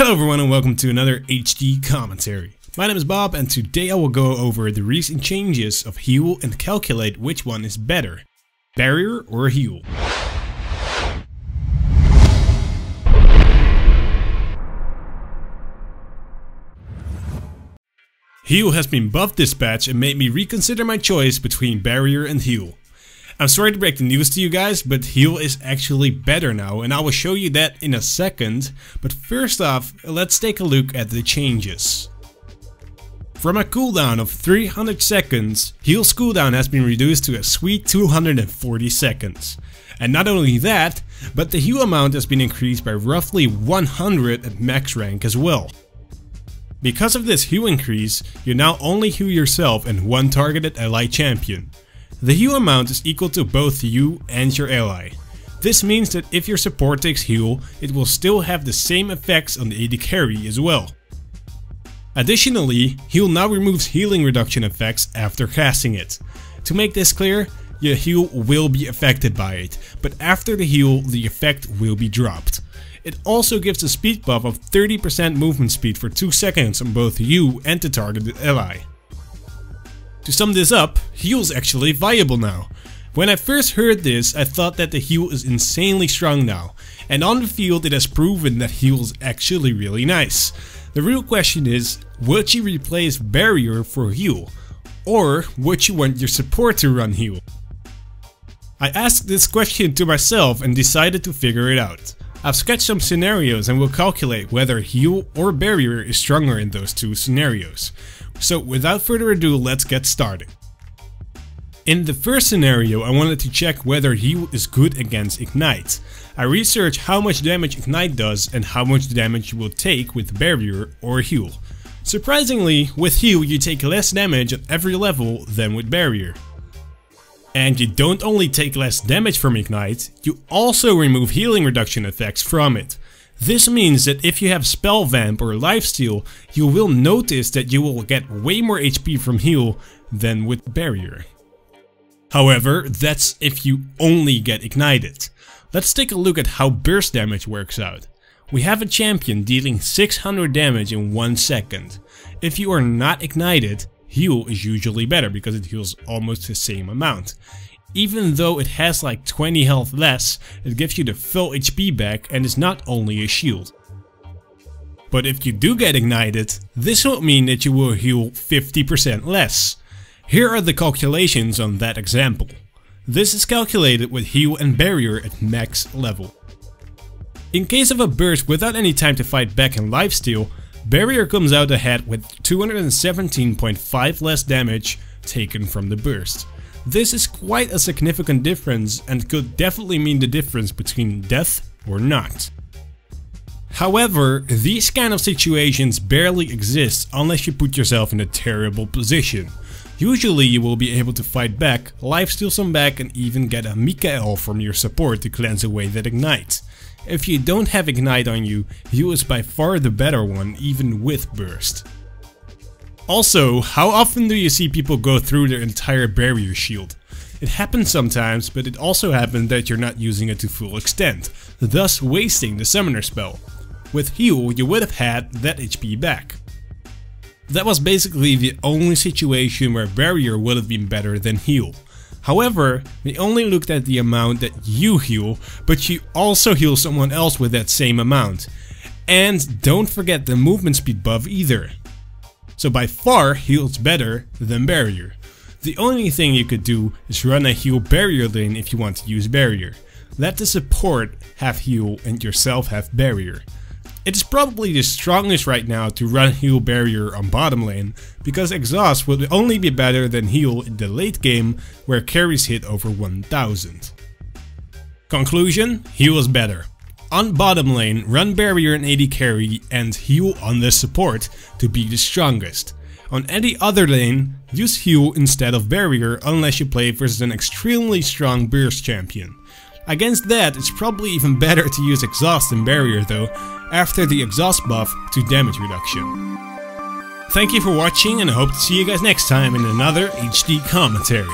Hello everyone and welcome to another HD commentary. My name is Bob and today I will go over the recent changes of heal and calculate which one is better, barrier or heal. Heal has been buffed this patch and made me reconsider my choice between barrier and heal. I'm sorry to break the news to you guys, but heal is actually better now and I will show you that in a second, but first off, let's take a look at the changes. From a cooldown of 300 seconds, heal's cooldown has been reduced to a sweet 240 seconds. And not only that, but the heal amount has been increased by roughly 100 at max rank as well. Because of this heal increase, you now only heal yourself and one targeted ally champion. The heal amount is equal to both you and your ally. This means that if your support takes heal, it will still have the same effects on the AD carry as well. Additionally, heal now removes healing reduction effects after casting it. To make this clear, your heal will be affected by it, but after the heal, the effect will be dropped. It also gives a speed buff of 30% movement speed for 2 seconds on both you and the targeted ally. To sum this up, heal is actually viable now. When I first heard this, I thought that the heal is insanely strong now, and on the field it has proven that heal is actually really nice. The real question is, would you replace barrier for heal? Or would you want your support to run heal? I asked this question to myself and decided to figure it out. I've sketched some scenarios and will calculate whether heal or barrier is stronger in those two scenarios. So without further ado, let's get started. In the first scenario, I wanted to check whether heal is good against ignite. I researched how much damage ignite does and how much damage you will take with barrier or heal. Surprisingly, with heal you take less damage at every level than with barrier. And you don't only take less damage from ignite, you also remove healing reduction effects from it. This means that if you have spell vamp or lifesteal, you will notice that you will get way more HP from heal than with barrier. However, that's if you only get ignited. Let's take a look at how burst damage works out. We have a champion dealing 600 damage in 1 second. If you are not ignited, heal is usually better because it heals almost the same amount. Even though it has like 20 health less, it gives you the full HP back and is not only a shield. But if you do get ignited, this will mean that you will heal 50% less. Here are the calculations on that example. This is calculated with heal and barrier at max level. In case of a burst without any time to fight back and lifesteal, barrier comes out ahead with 217.5 less damage taken from the burst. This is quite a significant difference and could definitely mean the difference between death or not. However, these kind of situations barely exist unless you put yourself in a terrible position. Usually you will be able to fight back, lifesteal some back and even get a Mikael from your support to cleanse away that ignite. If you don't have ignite on you, heal is by far the better one even with burst. Also, how often do you see people go through their entire barrier shield? It happens sometimes, but it also happens that you're not using it to full extent, thus wasting the summoner spell. With heal, you would have had that HP back. That was basically the only situation where barrier would have been better than heal. However, we only looked at the amount that you heal, but you also heal someone else with that same amount. And don't forget the movement speed buff either. So by far, heal is better than barrier. The only thing you could do is run a heal barrier lane if you want to use barrier. Let the support have heal and yourself have barrier. It is probably the strongest right now to run heal barrier on bottom lane, because exhaust will only be better than heal in the late game where carries hit over 1000. Conclusion, heal is better. On bottom lane, run barrier and AD carry and heal on the support to be the strongest. On any other lane, use heal instead of barrier unless you play versus an extremely strong burst champion. Against that, it's probably even better to use exhaust than barrier though, after the exhaust buff to damage reduction. Thank you for watching and I hope to see you guys next time in another HD commentary.